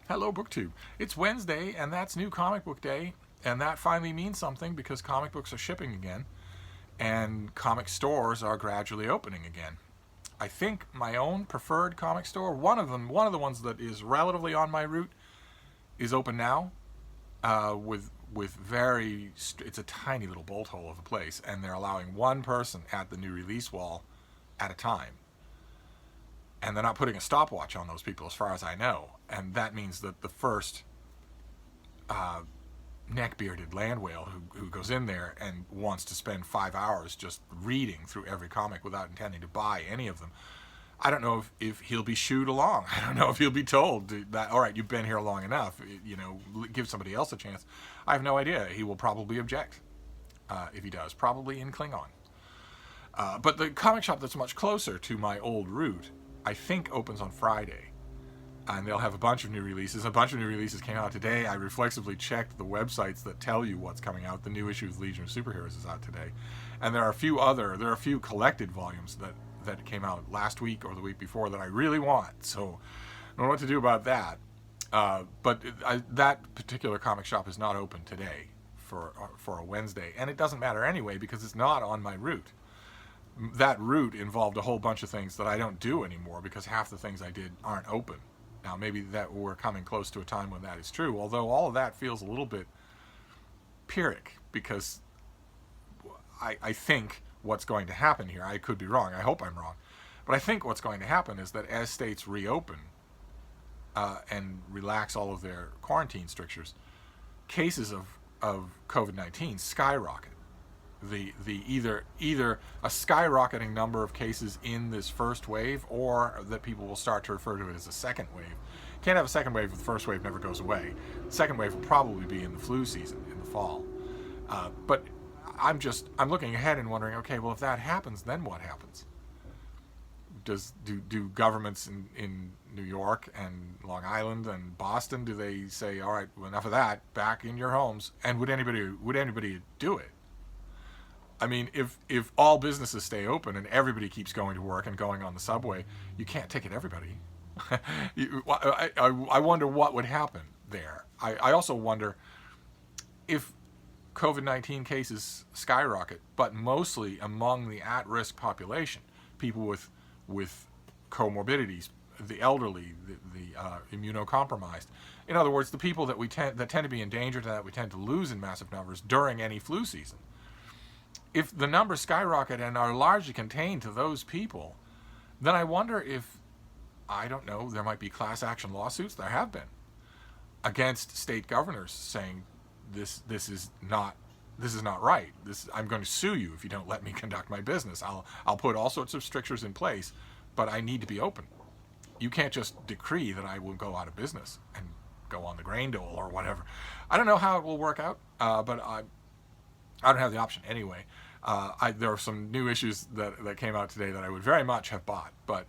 Hello, BookTube. It's Wednesday, and that's New Comic Book Day, and that finally means something because comic books are shipping again, and comic stores are gradually opening again. I think my own preferred comic store, one of the ones that is relatively on my route, is open now. With very, it's a tiny little bolt hole of a place, and they're allowing one person at the new release wall at a time. And they're not putting a stopwatch on those people, as far as I know. And that means that the first neck-bearded land whale who goes in there and wants to spend 5 hours just reading through every comic without intending to buy any of them, I don't know if he'll be shooed along. I don't know if he'll be told that, all right, you've been here long enough, give somebody else a chance. I have no idea. He will probably object if he does, probably in Klingon. But the comic shop that's much closer to my old route, I think, opens on Friday. And they'll have a bunch of new releases. A bunch of new releases came out today. I reflexively checked the websites that tell you what's coming out. The new issue of Legion of Superheroes is out today. And there are a few collected volumes that came out last week or the week before that I really want. So I don't know what to do about that. But that particular comic shop is not open today for a Wednesday. And it doesn't matter anyway because it's not on my route. That route involved a whole bunch of things that I don't do anymore because half the things I did aren't open. Now, maybe that we're coming close to a time when that is true, although all of that feels a little bit Pyrrhic because I think what's going to happen here, I could be wrong, I hope I'm wrong, but I think what's going to happen is that as states reopen and relax all of their quarantine strictures, cases of COVID-19 skyrocket. Either a skyrocketing number of cases in this first wave, or that people will start to refer to it as a second wave. Can't have a second wave if the first wave never goes away. The second wave will probably be in the flu season in the fall. But I'm looking ahead and wondering, okay, well, if that happens, then what happens? Do governments in New York and Long Island and Boston, do they say, all right, well, enough of that, back in your homes? And would anybody do it? I mean, if all businesses stay open and everybody keeps going to work and going on the subway, you can't ticket everybody. I wonder what would happen there. I also wonder if COVID-19 cases skyrocket, but mostly among the at-risk population, people with comorbidities, the elderly, the immunocompromised. In other words, the people that tend to be endangered and that we tend to lose in massive numbers during any flu season. If the numbers skyrocket and are largely contained to those people, then I wonder if, I don't know, there might be class action lawsuits. There have been against state governors saying this is not right. I'm going to sue you if you don't let me conduct my business. I'll put all sorts of strictures in place, but I need to be open. You can't just decree that I will go out of business and go on the grain dole or whatever. I don't know how it will work out, but I don't have the option anyway. There are some new issues that came out today that I would very much have bought, but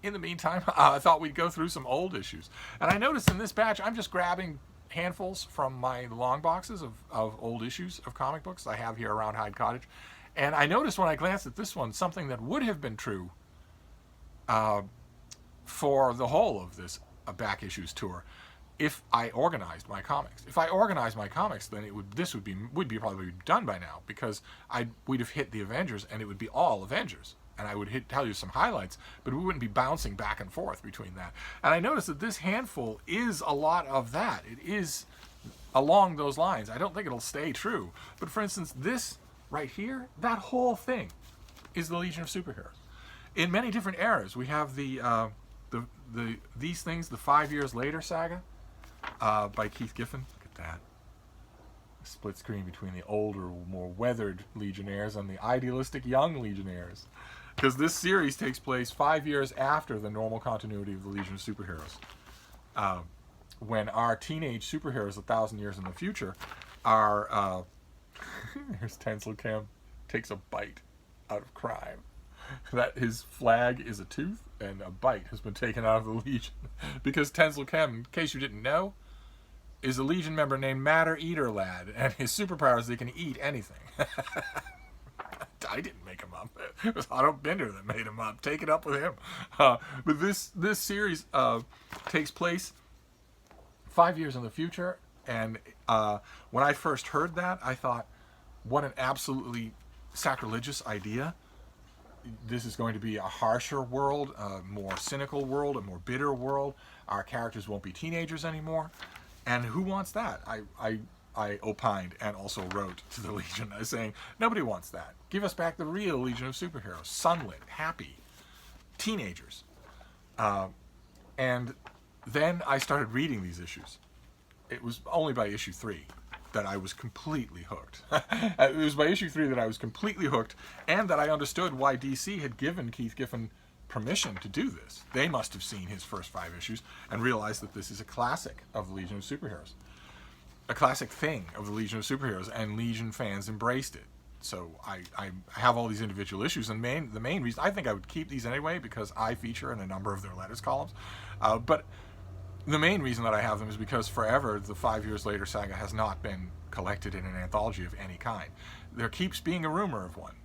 in the meantime, I thought we'd go through some old issues. And I noticed in this batch, I'm just grabbing handfuls from my long boxes of old issues of comic books I have here around Hyde Cottage. And I noticed when I glanced at this one, something that would have been true for the whole of this back issues tour. If I organized my comics. If I organized my comics, then this would be probably done by now because we'd have hit the Avengers and it would be all Avengers. And I would tell you some highlights, but we wouldn't be bouncing back and forth between that. And I noticed that this handful is a lot of that. It is along those lines. I don't think it'll stay true. But for instance, this right here, that whole thing is the Legion of Superheroes. In many different eras, we have these things, the 5 Years Later saga. By Keith Giffen. Look at that. A split screen between the older, more weathered Legionnaires and the idealistic young Legionnaires. Because this series takes place 5 years after the normal continuity of the Legion of Superheroes. When our teenage superheroes 1,000 years in the future are... Here's Tensel Chem. Takes a bite out of crime. That his flag is a tooth and a bite has been taken out of the Legion. Because Tensel Chem, in case you didn't know, is a Legion member named Matter Eater Lad, and his superpower is they can eat anything. I didn't make him up. It was Otto Binder that made him up. Take it up with him. But this series takes place 5 years in the future. And when I first heard that, I thought, what an absolutely sacrilegious idea. This is going to be a harsher world, a more cynical world, a more bitter world. Our characters won't be teenagers anymore. And who wants that? I opined and also wrote to the Legion saying, nobody wants that. Give us back the real Legion of Superheroes. Sunlit, happy, teenagers. And then I started reading these issues. It was only by issue 3 that I was completely hooked. It was by issue 3 that I was completely hooked, and that I understood why DC had given Keith Giffen permission to do this. They must have seen his first 5 issues and realized that this is a classic of the Legion of Superheroes. A classic thing of the Legion of Superheroes, and Legion fans embraced it. So I have all these individual issues, and the main reason, I think I would keep these anyway because I feature in a number of their letters columns, but the main reason that I have them is because forever the 5 Years Later saga has not been collected in an anthology of any kind. There keeps being a rumor of one.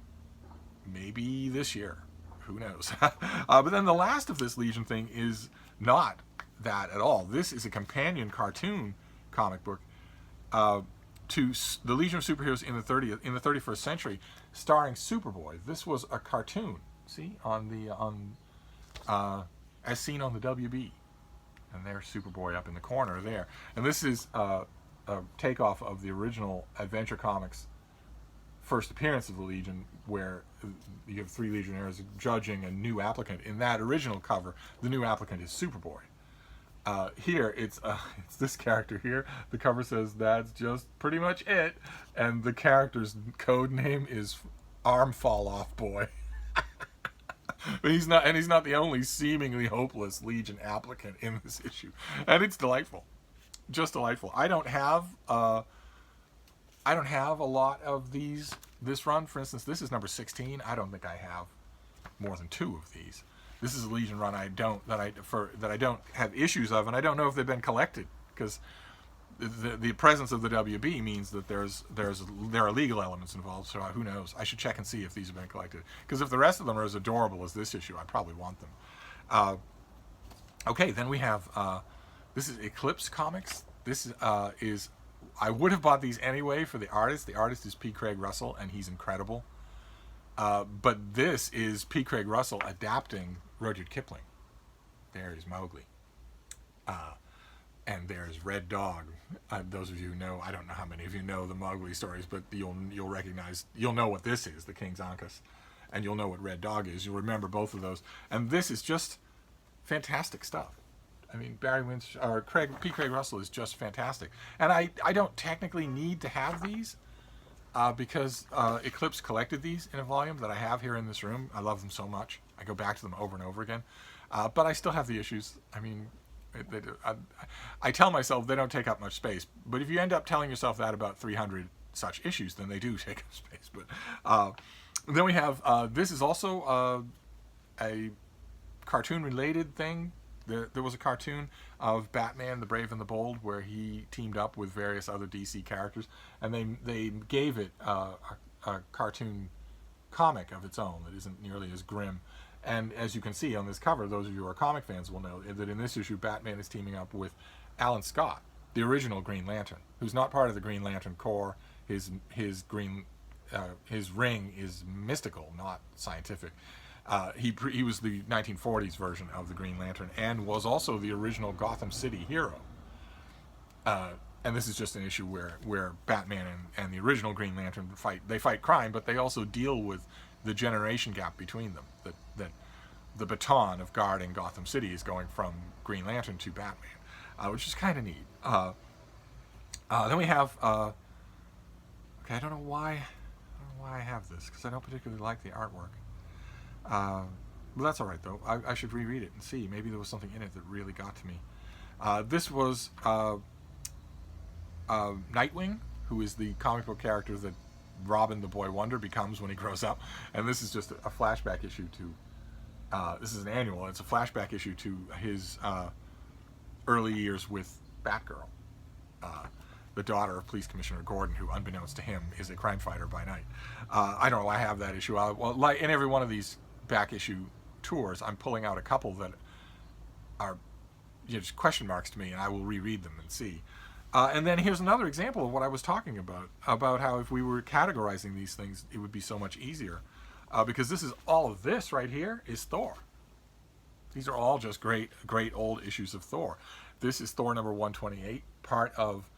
Maybe this year. Who knows? But then the last of this Legion thing is not that at all. This is a companion cartoon comic book to the Legion of Superheroes in the 31st century, starring Superboy. This was a cartoon, see, as seen on the WB. And there's Superboy up in the corner there. And this is a takeoff of the original Adventure Comics first appearance of the Legion, where you have 3 Legionnaires judging a new applicant. In that original cover, the new applicant is Superboy. Here, it's this character here. The cover says, that's just pretty much it. And the character's code name is Arm Fall Off Boy. But he's not the only seemingly hopeless Legion applicant in this issue, and it's delightful, just delightful. I don't have a lot of these. This run, for instance, this is number 16. I don't think I have more than 2 of these. This is a Legion run I don't have issues of, and I don't know if they've been collected, because the presence of the WB means that there are legal elements involved. So who knows? I should check and see if these have been collected. Because if the rest of them are as adorable as this issue, I probably want them. Okay, then we have this is Eclipse Comics. This is I would have bought these anyway for the artist. The artist is P. Craig Russell, and he's incredible. But this is P. Craig Russell adapting Rudyard Kipling. There is Mowgli. And there's Red Dog. Those of you who know, I don't know how many of you know the Mowgli stories, but you'll know what this is, the King's Ankus, and you'll know what Red Dog is. You'll remember both of those. And this is just fantastic stuff. I mean, P. Craig Russell is just fantastic. And I don't technically need to have these because Eclipse collected these in a volume that I have here in this room. I love them so much. I go back to them over and over again. But I still have the issues. I mean, I tell myself they don't take up much space, but if you end up telling yourself that about 300 such issues, then they do take up space. But then we have this is also a cartoon-related thing. There was a cartoon of Batman, the Brave and the Bold, where he teamed up with various other DC characters, and they gave it a cartoon comic of its own that isn't nearly as grim. And as you can see on this cover, those of you who are comic fans will know that in this issue, Batman is teaming up with Alan Scott, the original Green Lantern, who's not part of the Green Lantern Corps. His ring is mystical, not scientific. He was the 1940s version of the Green Lantern and was also the original Gotham City hero. And this is just an issue where Batman and the original Green Lantern fight crime, but they also deal with the generation gap between them. That the baton of guarding Gotham City is going from Green Lantern to Batman, which is kind of neat. Then we have okay, I don't know why I have this, because I don't particularly like the artwork. Well, that's all right though. I should reread it and see. Maybe there was something in it that really got to me. This was Nightwing, who is the comic book character that Robin the Boy Wonder becomes when he grows up, and this is just a flashback issue to this is an annual. It's a flashback issue to his early years with Batgirl, the daughter of Police Commissioner Gordon, who, unbeknownst to him, is a crime fighter by night. I don't know why I have that issue. Like in every one of these back issue tours, I'm pulling out a couple that are just question marks to me, and I will reread them and see. And then here's another example of what I was talking about how if we were categorizing these things, it would be so much easier. Because this is all of this right here is Thor. These are all just great old issues of Thor. This is Thor number 128, part of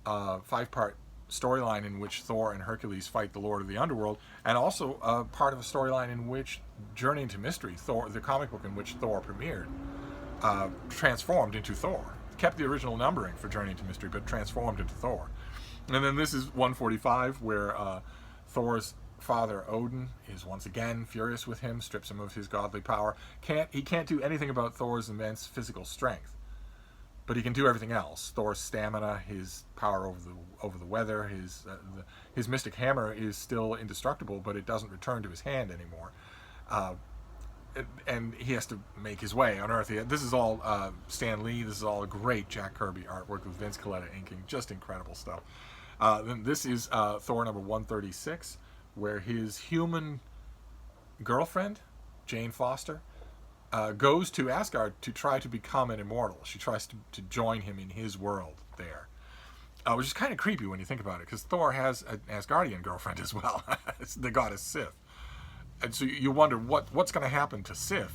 a 5-part storyline in which Thor and Hercules fight the Lord of the Underworld, and also part of a storyline in which Journey into Mystery, Thor, the comic book in which Thor premiered, transformed into Thor. Kept the original numbering for Journey into Mystery, but transformed into Thor. And then this is 145, where Thor's father Odin is once again furious with him, strips him of his godly power. He can't do anything about Thor's immense physical strength, but he can do everything else. Thor's stamina, his power over the weather, his mystic hammer is still indestructible, but it doesn't return to his hand anymore. And he has to make his way on Earth. This is all Stan Lee. This is all great Jack Kirby artwork with Vince Colletta inking. Just incredible stuff. Then this is Thor number 136, where his human girlfriend, Jane Foster, goes to Asgard to try to become an immortal. She tries to join him in his world there. Which is kind of creepy when you think about it, because Thor has an Asgardian girlfriend as well. It's the goddess Sif. And so you wonder what's going to happen to Sif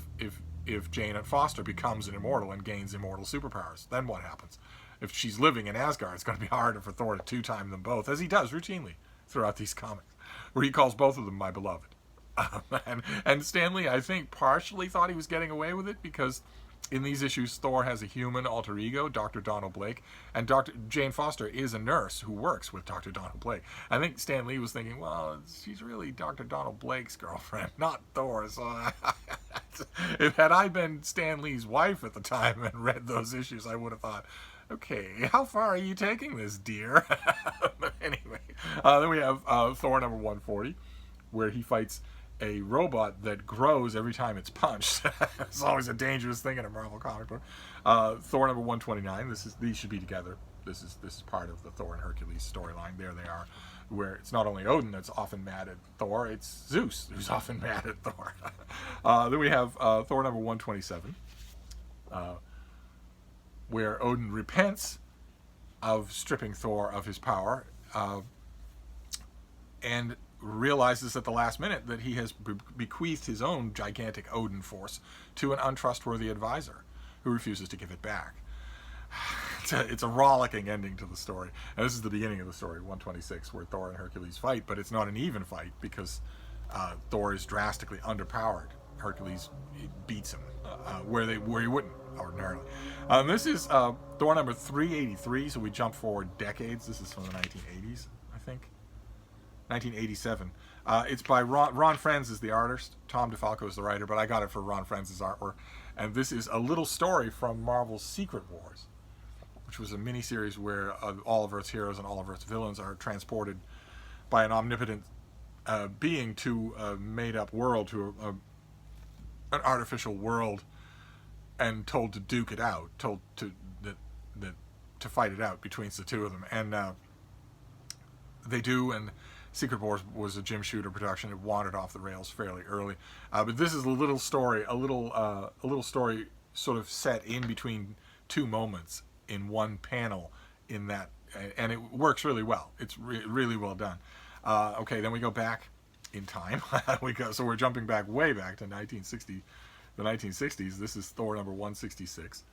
if Jane Foster becomes an immortal and gains immortal superpowers. Then what happens? If she's living in Asgard, it's going to be harder for Thor to two-time them both, as he does routinely throughout these comics, where he calls both of them my beloved. And Stan Lee, I think, partially thought he was getting away with it, because in these issues, Thor has a human alter ego, Dr. Donald Blake, and Jane Foster is a nurse who works with Dr. Donald Blake. I think Stan Lee was thinking, well, she's really Dr. Donald Blake's girlfriend, not Thor's. So had I been Stan Lee's wife at the time and read those issues, I would have thought, okay, how far are you taking this, dear? But anyway, then we have Thor number 140, where he fights a robot that grows every time it's punched. It's always a dangerous thing in a Marvel comic book. Thor number 129. These should be together. This is part of the Thor and Hercules storyline. There they are, where it's not only Odin that's often mad at Thor, it's Zeus who's often mad at Thor. Then we have Thor number 127, where Odin repents of stripping Thor of his power, and realizes at the last minute that he has bequeathed his own gigantic Odin force to an untrustworthy advisor who refuses to give it back. It's a rollicking ending to the story. And this is the beginning of the story, 126, where Thor and Hercules fight, but it's not an even fight because Thor is drastically underpowered. Hercules beats him where he wouldn't ordinarily. This is Thor number 383, so we jump forward decades. This is from the 1980s, I think. 1987. It's by Ron Frenz is the artist. Tom DeFalco is the writer, but I got it for Ron Frenz's artwork. And this is a little story from Marvel's Secret Wars, which was a miniseries where all of Earth's heroes and all of Earth's villains are transported by an omnipotent being to a made-up world, to an artificial world, and told to duke it out, told to fight it out between the two of them. And they do, and Secret Wars was a Jim Shooter production. It wandered off the rails fairly early, but this is a little story, a little story sort of set in between two moments in one panel. In that, and it works really well. It's really well done. Okay, then we go back in time. So we're jumping back way back to 1960, the 1960s. This is Thor number 166.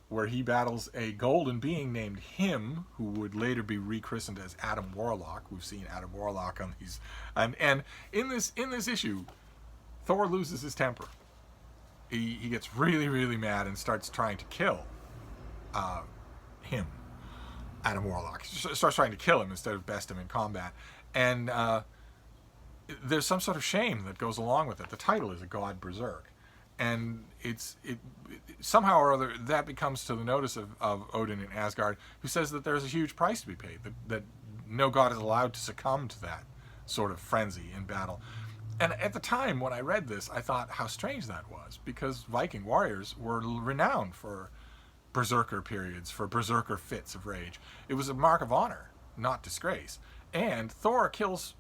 Where he battles a golden being named Him, who would later be rechristened as Adam Warlock. We've seen Adam Warlock on these, and in this issue, Thor loses his temper. He gets really mad and starts trying to kill him, Adam Warlock. He starts trying to kill him instead of best him in combat, and there's some sort of shame that goes along with it. The title is A God Berserk. And it somehow or other that becomes to the notice of Odin in Asgard, who says that there's a huge price to be paid, that no god is allowed to succumb to that sort of frenzy in battle. And at the time when I read this, I thought how strange that was, because Viking warriors were renowned for berserker periods, for berserker fits of rage. It was a mark of honor, not disgrace. And Thor kills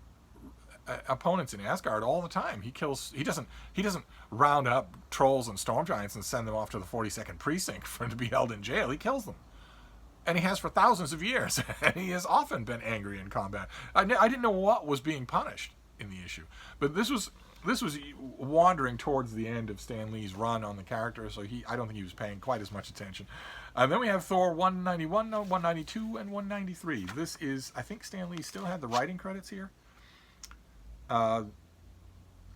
opponents in Asgard all the time. He doesn't round up trolls and storm giants and send them off to the 42nd precinct for to be held in jail. He kills them. And he has for thousands of years. And he has often been angry in combat. I didn't know what was being punished in the issue. But this was wandering towards the end of Stan Lee's run on the character, so I don't think he was paying quite as much attention. And then we have Thor 191, 192, and 193. This is, I think Stan Lee still had the writing credits here.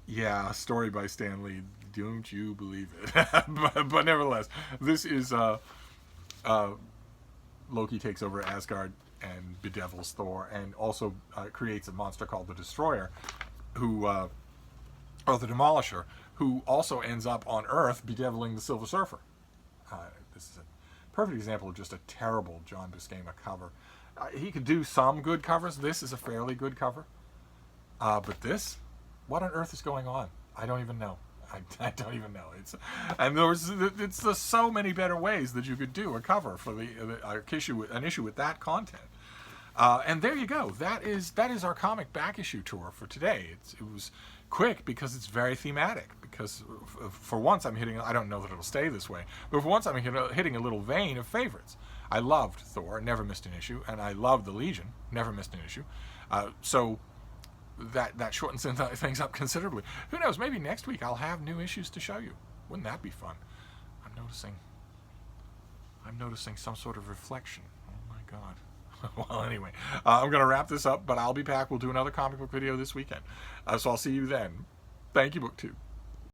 Yeah, story by Stan Lee. Don't you believe it? but nevertheless, this is Loki takes over Asgard and bedevils Thor, and also creates a monster called the Destroyer, or the Demolisher, who also ends up on Earth bedeviling the Silver Surfer. This is a perfect example of just a terrible John Buscema cover. He could do some good covers. This is a fairly good cover. But this, what on earth is going on? I don't even know. I don't even know. There's so many better ways that you could do a cover for an issue with that content. And there you go. That is our comic back issue tour for today. It was quick because it's very thematic. Because for once I'm hitting, I don't know that it'll stay this way, but for once I'm hitting a little vein of favorites. I loved Thor, never missed an issue, and I loved the Legion, never missed an issue. So that shortens things up considerably. Who knows? Maybe next week I'll have new issues to show you. Wouldn't that be fun? I'm noticing some sort of reflection. Oh my God. Well, anyway, I'm going to wrap this up, but I'll be back. We'll do another comic book video this weekend. So I'll see you then. Thank you, BookTube.